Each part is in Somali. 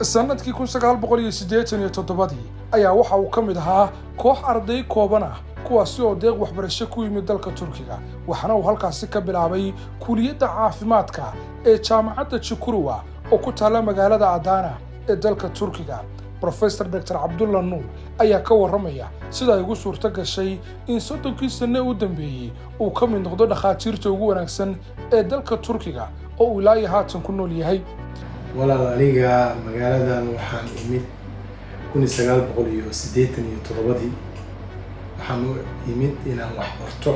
sanadkii 1987 ayaa waxa uu ka mid ahaa koox arday kooban ah kuwaasi oo deeq waxbarasho ku yimid dalka Turkiga waxaana uu halkaasi ka bilaabay kulliyadda caafimaadka ee jaamacadda Çukurova oo ku taala magaalada Adana ee dalka Turkiga. Professor Dr. Abdullah Nur ayaa ka waramaya sida ay ugu suurta gashay in 30 sano u dambeeyay uu ka mid noqdo dhakhaatiirta ugu wanaagsan ee dalka Turkiga oo uu ilaa haatan ku nool yahay. walaal aniga magaaladan waxaan imid 1987 waxaan imid inaan wax barto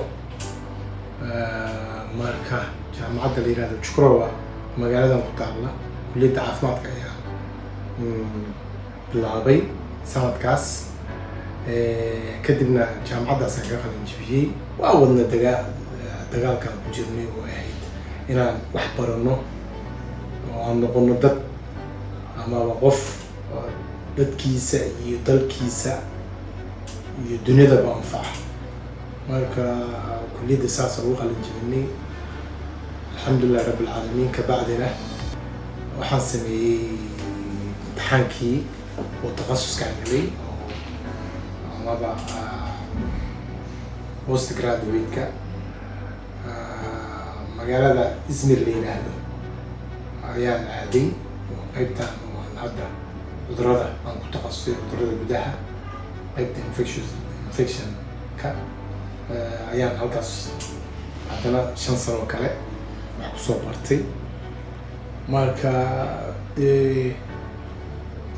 marka jaamacadda la yiraahdo Çukurova magaaladan ku taala kulliyadda caafimaadka ayaa bilaabay sanadkaas kadibna jaamacaddaas aan ka qalin jebiyey waa wadna dagaalkan ku jirnay oo ahayd inaan wax barano aan noqono dad ama qof dadkiisa iyo dalkiisa iyo dunida ba anfaca marka kulliyadda saas ugu qalin jebinay alxamdulillah rabbil caalamiin ka bacdina waxaan sameeyay imtixaankii oo takhasuskaan galay amaba post graduate-ka magaalada Izmir la yiraahdo ayaan aaday qaybtan waan hadda cudurrada aan ku takhasusay cudurrada gudaha qaybta infection ka ayaan halkaas haddana 5 sano kale wax ku soo bartay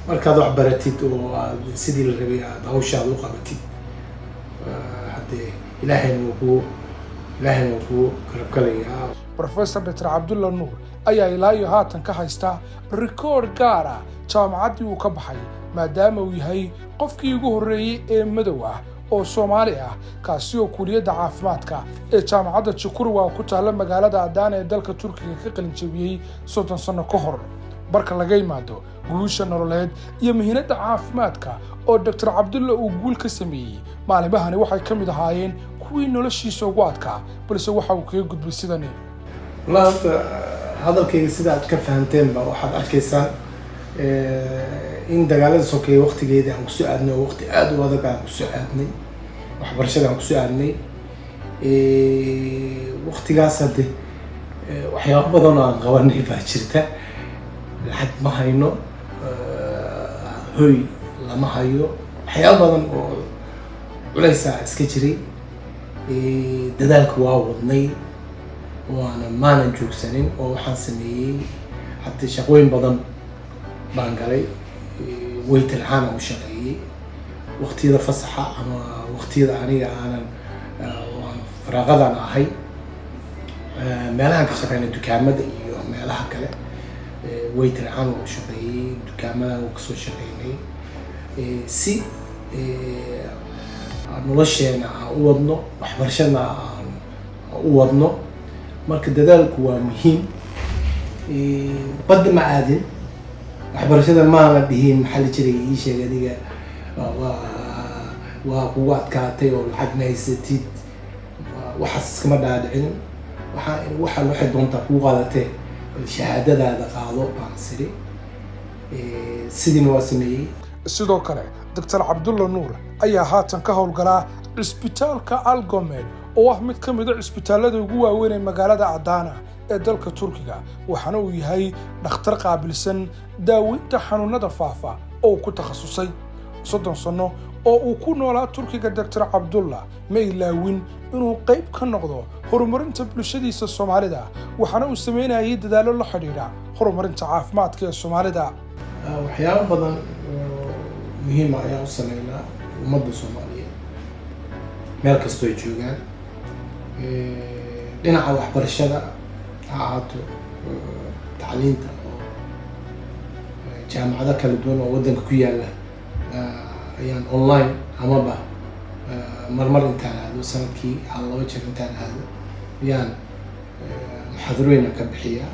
markaad wax baratid oo sidii la rabay aad hawshaada u qabatid haddee ilaahayna wuu ku kalabkalayaa. Professor Dr. Abdullah Nur ayaa ilaa haatan ka haysta record gaar ah jaamacaddii uu ka baxay maadaama uu yahay qofkii ugu horreeyay ee madow ah oo Soomaali ah kaasi oo kulliyadda caafimaadka ee jaamacadda Çukurova ku taala magaalada Adana ee dalka Turkiga ka qalin jebiyay 30 sano ka hor. Barka laga yimaado guusha nololeed iyo muhiimadda caafimaadka oo Dr. Abdullah uu guul ka sameeyay maalimahani waxay ka mid ahaayeen kuwii noloshiisa ugu adkaa balse waxa uu kaga gudbay sidani. hadalkayga sida aad ka fahanteen ba waxaad arkaysaa in dagaalada sokeeye waqtigeedii aan ku soo aadnay oo waqti aad u adag aan ku soo aadnay waxbarashada aan ku soo aadnay waqtigaas hadde waxyaabo badan oo aan qabanay baa jirta lacag ma hayno hoy lama hayo waxyaabo badan oo culaysa iska jiray dadaalka waa wadnay waana maanan joogsanin oo waxaan sameeyey haddii shaqooyin badan baan galay waytar ahaan u shaqeeyey waqtiyada fasaxa ama waqtiyada aniga aanan faraaqadan ahay meelahan ka shaqeynay dukaamada iyo meelaha kale waytar ahaan u shaqeeyey dukaamada oo kasoo shaqeynay si nolosheena aan u wadno waxbarashadana aan u wadno marka dadaalku waa muhiim badda ma aadin waxbarashada maana dhihin maxaa la jiray ii sheeg adiga waa kugu adkaatay oo lacag ma haysatid waxaas iskama dhaadhicin waxay doontaa kugu qaadatee bal shahaadadaada qaado baan siri sidiina waa sameeyey. sidoo kale Dr. Abdullah Nur ayaa haatan ka howlgalaa isbitaalka Algomed oo ah mid ka mid ah isbitaalada ugu waaweyn ee magaalada Adana ee dalka Turkiga waxaana uu yahay dhakhtar qaabilsan daaweynta xanuunada faafa oo ku takhasusay 30 sano oo uu ku noolaa Turkiga. Dr. Abdullah ma ilaawin inuu qayb ka noqdo horumarinta bulshadiisa Soomaalida waxaana uu sameynayay dadaalo la xiriira horumarinta caafimaadka ee Soomaalida. waxyaabo badan muhiim ah ayaan u sameynaa ummadda Soomaaliyeed meel kastoo ay joogaan dhinaca waxbarashada ha ahaato tacliinta oo jaamacado kala duwan oo waddanka ku yaala ayaan online amaba marmar intaan aado sanadkii hal 2 jeer intaan aado ayaan muxaadarooyin ka bixiyaa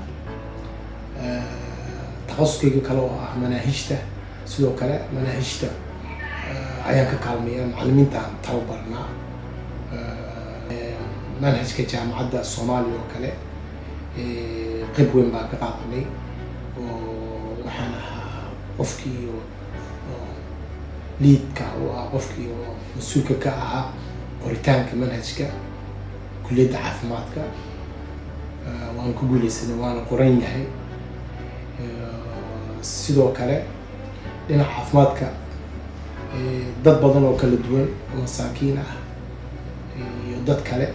takhasuskayga kale oo ah manaahijta sidoo kale manaahijta ayaan ka kaalmeeyaa macallimiinta aan tababarnaa manhajka jaamacadda Soomaaliya oo kale qayb weyn baan ka qaadanay oo waxaan ahaa qofkii liidka waa qofkii mas'uulka ka ahaa qoritaanka manhajka kulliyadda caafimaadka waan ku guuleysanay waana qoran yahay sidoo kale dhinaca caafimaadka dad badan oo kala duwan oo masaakiin ah iyo dad kale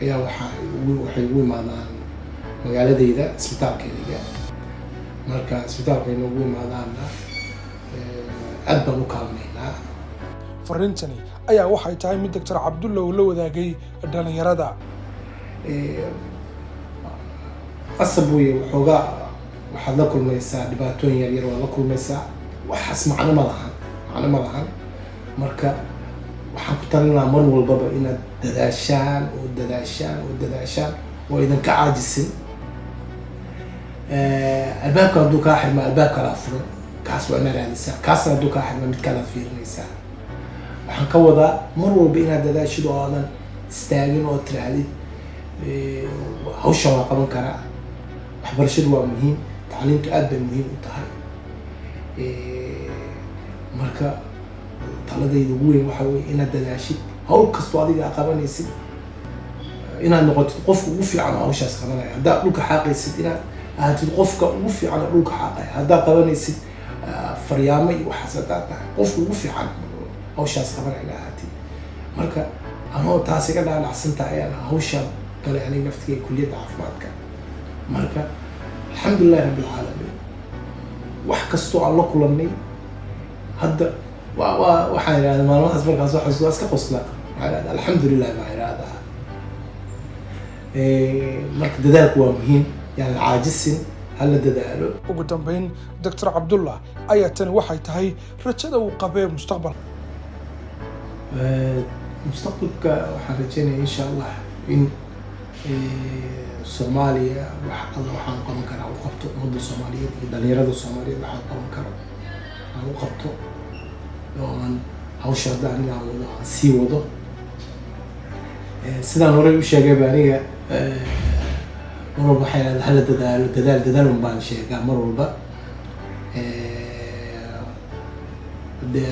ayaa waxay ugu imaadaan magaaladayda isbitaalkayga marka isbitaalkayna ugu imaadaanna aad baan u kaalmaynaa. Farintani ayaa waxay tahay mid Dr. Cabdulla uu la wadaagay dhalinyarada asabuye waxoogaa waxaad la kulmaysaa dhibaatooyin yaryar waa la kulmaysaa waxaas macno ma lahan marka waxaan ku talinayaa mar walbaba inaad dadaashaan oo idan ka caajisin albaabka hadduu kaa xirma albaab kala furan kaas waa inaad raadisaa kaasna hadduu kaa xirma mid kalaad fiirinaysaa waxaan ka wadaa mar walba inaad dadaashid oo aadan istaagin oo tirahdid hawsha waa qaban karaa waxbarashadu waa muhiim tacliintu aad bay muhiim u tahay marka taladayda ugu weyn waxa weeye inaad dadaashid hawl kastoo adiga qabanaysid inaad noqotid qofka ugu fiican oo hawshaas qabanaya haddaad dhulka xaaqaysid inaad ahaatid qofka ugu fiican oo dhulka xaaqaya haddaad qabanaysid faryaamo iyo waxaas haddaad tahay qofka ugu fiican hawshaas qabanaya inaad ahaatid marka anoo taas iga dhaadhacsantahay ayaan hawshaan galay aniga naftigay kulliyadda caafimaadka marka alxamdulillahi rabbil caalamiin wax kastoo aan la kulannay hadda waxaan idhahdaa maalmahaas markaas waxaa iska qosla waxaan idhahdaa alxamdulillah baan idhahdaa marka dadaalku waa muhiim yani caajisin hala dadaalo. ugu dambeyn Dr. Cabdulla ayaa tani waxay tahay rajada uu qabee mustaqbalka waxaan rajaynayaa insha allah in Soomaaliya waxaan qaban karaa u qabto ummadda Soomaaliyeed iyo dhalinyarada Soomaaliyeed waxaan qaban karo aan u qabto oo aan hawsha hadda aniga aan wado aan sii wado sidaan horey u sheegay baa aniga mar walba waxay leedahay hala dadaal baan sheegaa mar walba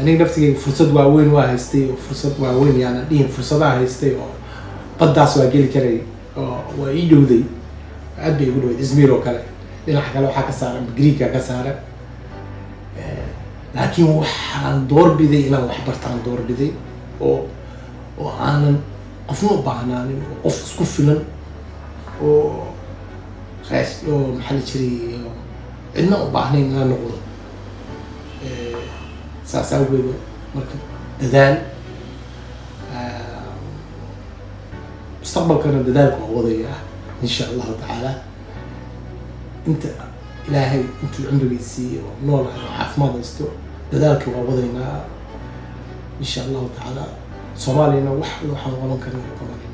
aniga naftigayga fursad waaweyn waa haystay oo fursad waaweyn yaana dhihin fursadaha haystay oo baddaas waa geli karay oo waa ii dhowday aad bay igu dhowday Izmir oo kale dhinaca kale waxaa ka saaran Greeka ka saaran laakiin waxaan doorbiday inaan wax bartaan doorbiday oo aanan qofna u baahnaanin oo qof isku filan oo maxaa la jiray cidna u baahnayn inaan noqdo saas awgeed marka dadaal mustaqbalkana dadaalku waa wadaya insha allahu tacaala inta ilaahay intuu cumrigiisii oo noolahay oo caafimaad haysto dadaalka waa wadaynaa insha allahu tacaala soomaaliyana waxaan qaban karna u qabanaynaa.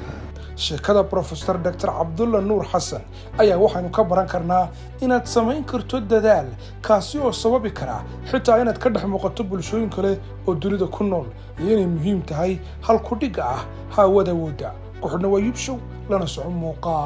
sheekada Professor Dr. Cabdulla Nuur Xasan ayaa waxaanu ka baran karnaa inaad samayn karto dadaal kaasi oo sababi kara xitaa inaad ka dhex muuqato bulshooyin kale oo dunida ku nool iyo inay muhiim tahay hal ku dhig ah hawada wada ku xidhna waa Yubshow lana socon muuqaal.